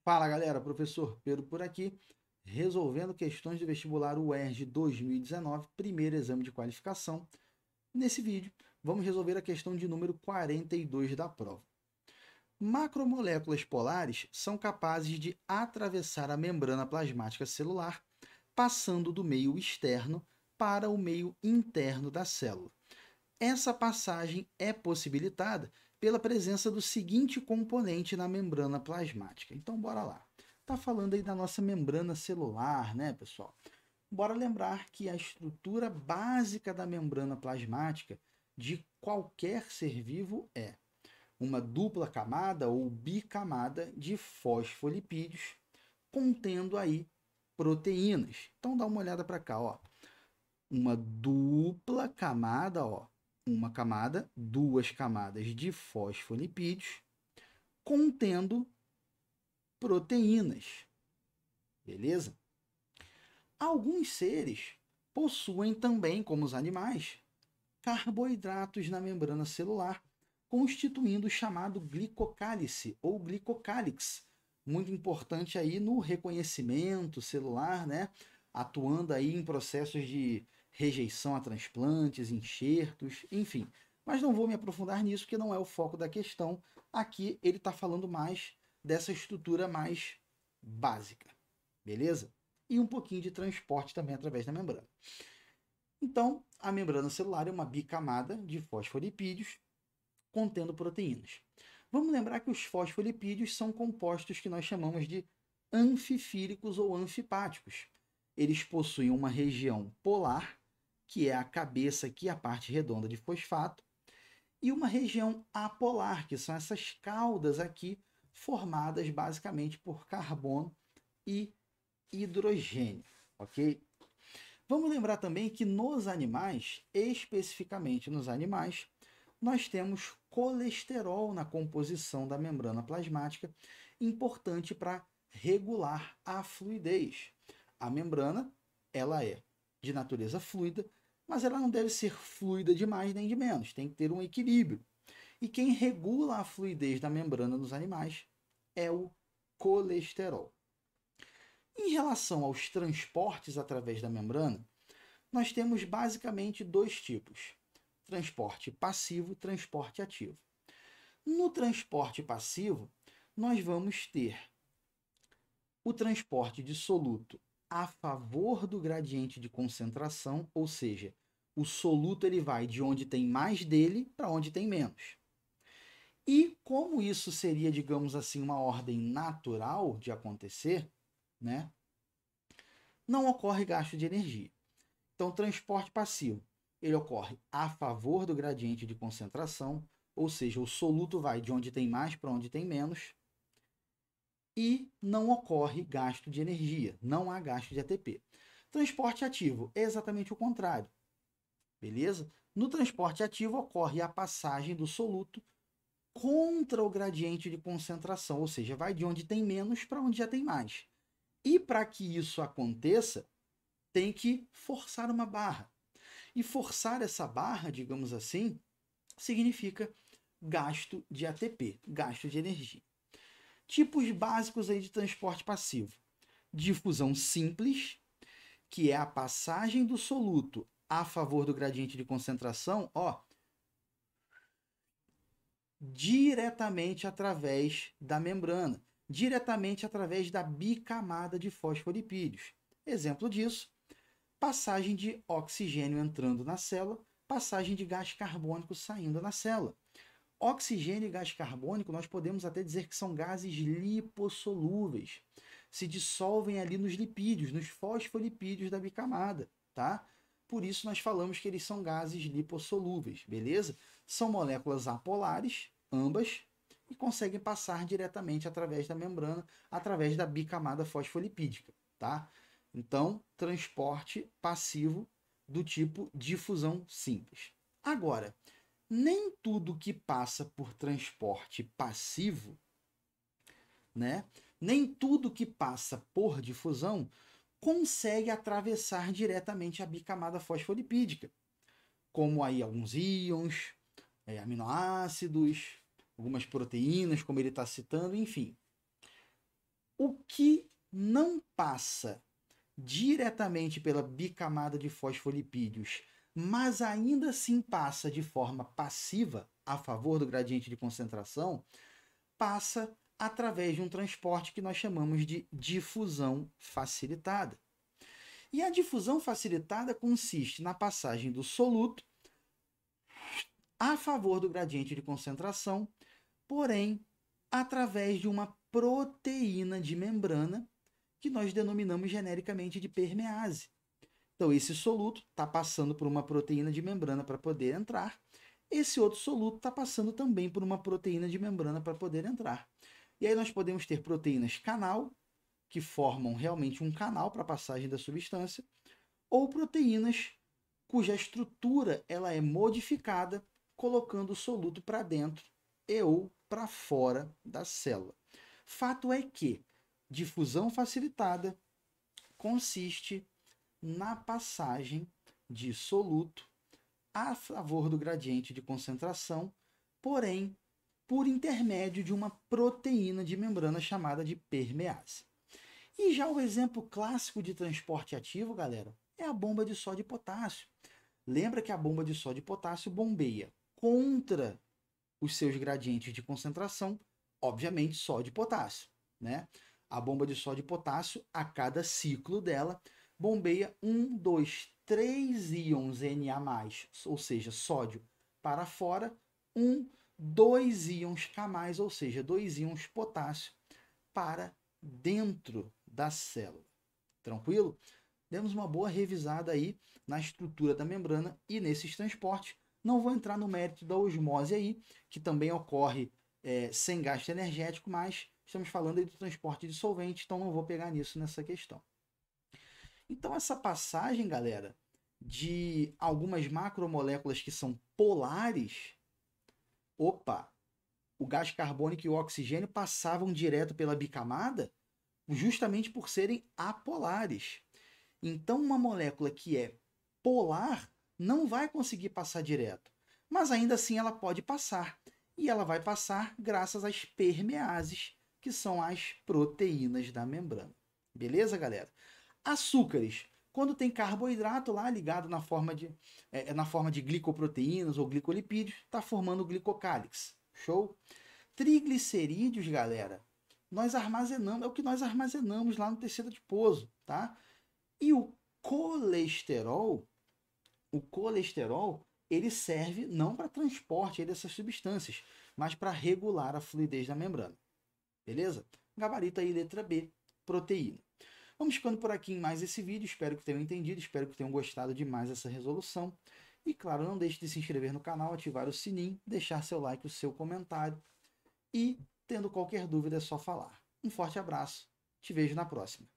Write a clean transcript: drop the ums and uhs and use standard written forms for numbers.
Fala galera, professor Pedro por aqui, resolvendo questões do vestibular UERJ 2019, primeiro exame de qualificação. Nesse vídeo, vamos resolver a questão de número 42 da prova. Macromoléculas polares são capazes de atravessar a membrana plasmática celular, passando do meio externo para o meio interno da célula. Essa passagem é possibilitada pela presença do seguinte componente na membrana plasmática. Então, bora lá. Está falando aí da nossa membrana celular, né, pessoal? Bora lembrar que a estrutura básica da membrana plasmática de qualquer ser vivo é uma dupla camada ou bicamada de fosfolipídios contendo aí proteínas. Então dá uma olhada para cá, ó. Uma dupla camada, ó, uma camada, duas camadas de fosfolipídios contendo proteínas, beleza? Alguns seres possuem também, como os animais, carboidratos na membrana celular, constituindo o chamado glicocálice ou glicocálix, muito importante aí no reconhecimento celular, né? Atuando aí em processos de rejeição a transplantes, enxertos, enfim. Mas não vou me aprofundar nisso, porque não é o foco da questão. Aqui ele está falando mais dessa estrutura mais básica, beleza? E um pouquinho de transporte também através da membrana. Então, a membrana celular é uma bicamada de fosfolipídios contendo proteínas. Vamos lembrar que os fosfolipídios são compostos que nós chamamos de anfifílicos ou anfipáticos. Eles possuem uma região polar, que é a cabeça aqui, a parte redonda de fosfato, e uma região apolar, que são essas caudas aqui, formadas basicamente por carbono e hidrogênio, ok? Vamos lembrar também que nos animais, especificamente nos animais, nós temos colesterol na composição da membrana plasmática, importante para regular a fluidez. A membrana, ela é de natureza fluida, mas ela não deve ser fluida de mais nem de menos, tem que ter um equilíbrio. E quem regula a fluidez da membrana nos animais é o colesterol. Em relação aos transportes através da membrana, nós temos basicamente dois tipos: transporte passivo e transporte ativo. No transporte passivo, nós vamos ter o transporte de soluto a favor do gradiente de concentração, ou seja, o soluto ele vai de onde tem mais dele para onde tem menos. E como isso seria, digamos assim, uma ordem natural de acontecer, né? Não ocorre gasto de energia. Então, o transporte passivo, ele ocorre a favor do gradiente de concentração, ou seja, o soluto vai de onde tem mais para onde tem menos, e não ocorre gasto de energia, não há gasto de ATP. Transporte ativo é exatamente o contrário, beleza? No transporte ativo ocorre a passagem do soluto contra o gradiente de concentração, ou seja, vai de onde tem menos para onde já tem mais. E para que isso aconteça, tem que forçar uma barra. E forçar essa barra, digamos assim, significa gasto de ATP, gasto de energia. Tipos básicos aí de transporte passivo: difusão simples, que é a passagem do soluto a favor do gradiente de concentração, ó, diretamente através da membrana, diretamente através da bicamada de fosfolipídios. Exemplo disso: passagem de oxigênio entrando na célula, passagem de gás carbônico saindo na célula. Oxigênio e gás carbônico, nós podemos até dizer que são gases lipossolúveis. Se dissolvem ali nos lipídios, nos fosfolipídios da bicamada, tá? Por isso nós falamos que eles são gases lipossolúveis, beleza? São moléculas apolares, ambas, e conseguem passar diretamente através da membrana, através da bicamada fosfolipídica, tá? Então, transporte passivo do tipo difusão simples. Agora, nem tudo que passa por transporte passivo, né? Nem tudo que passa por difusão consegue atravessar diretamente a bicamada fosfolipídica, como aí alguns íons, aminoácidos, algumas proteínas, como ele está citando, enfim. O que não passa diretamente pela bicamada de fosfolipídios, mas ainda assim passa de forma passiva a favor do gradiente de concentração, passa através de um transporte que nós chamamos de difusão facilitada. E a difusão facilitada consiste na passagem do soluto a favor do gradiente de concentração, porém através de uma proteína de membrana que nós denominamos genericamente de permease. Então, esse soluto está passando por uma proteína de membrana para poder entrar. Esse outro soluto está passando também por uma proteína de membrana para poder entrar. E aí nós podemos ter proteínas canal, que formam realmente um canal para a passagem da substância, ou proteínas cuja estrutura ela é modificada, colocando o soluto para dentro e ou para fora da célula. Fato é que difusão facilitada consiste na passagem de soluto a favor do gradiente de concentração, porém por intermédio de uma proteína de membrana chamada de permease. E já o exemplo clássico de transporte ativo, galera, é a bomba de sódio e potássio. Lembra que a bomba de sódio e potássio bombeia contra os seus gradientes de concentração, obviamente sódio e potássio, né? A bomba de sódio e potássio, a cada ciclo dela, bombeia 1, 2, 3 íons Na+, ou seja, sódio para fora, 1, 2 íons K+, ou seja, 2 íons potássio para dentro da célula. Tranquilo? Demos uma boa revisada aí na estrutura da membrana e nesses transportes. Não vou entrar no mérito da osmose aí, que também ocorre sem gasto energético, mas estamos falando aí do transporte de solvente, então não vou pegar nisso nessa questão. Então essa passagem, galera, de algumas macromoléculas que são polares, o gás carbônico e o oxigênio passavam direto pela bicamada justamente por serem apolares. Então uma molécula que é polar não vai conseguir passar direto, mas ainda assim ela pode passar. E ela vai passar graças às permeases, que são as proteínas da membrana. Beleza, galera? Açúcares. Quando tem carboidrato lá ligado na forma de glicoproteínas ou glicolipídios, está formando o glicocálix. Show? Triglicerídeos, galera, nós armazenamos, é o que nós armazenamos lá no tecido adiposo, tá? E o colesterol, ele serve não para transporte dessas substâncias, mas para regular a fluidez da membrana. Beleza? Gabarito aí, letra B, proteína. Vamos ficando por aqui em mais esse vídeo. Espero que tenham entendido, espero que tenham gostado de mais essa resolução. E claro, não deixe de se inscrever no canal, ativar o sininho, deixar seu like, o seu comentário. E, tendo qualquer dúvida, é só falar. Um forte abraço. Te vejo na próxima.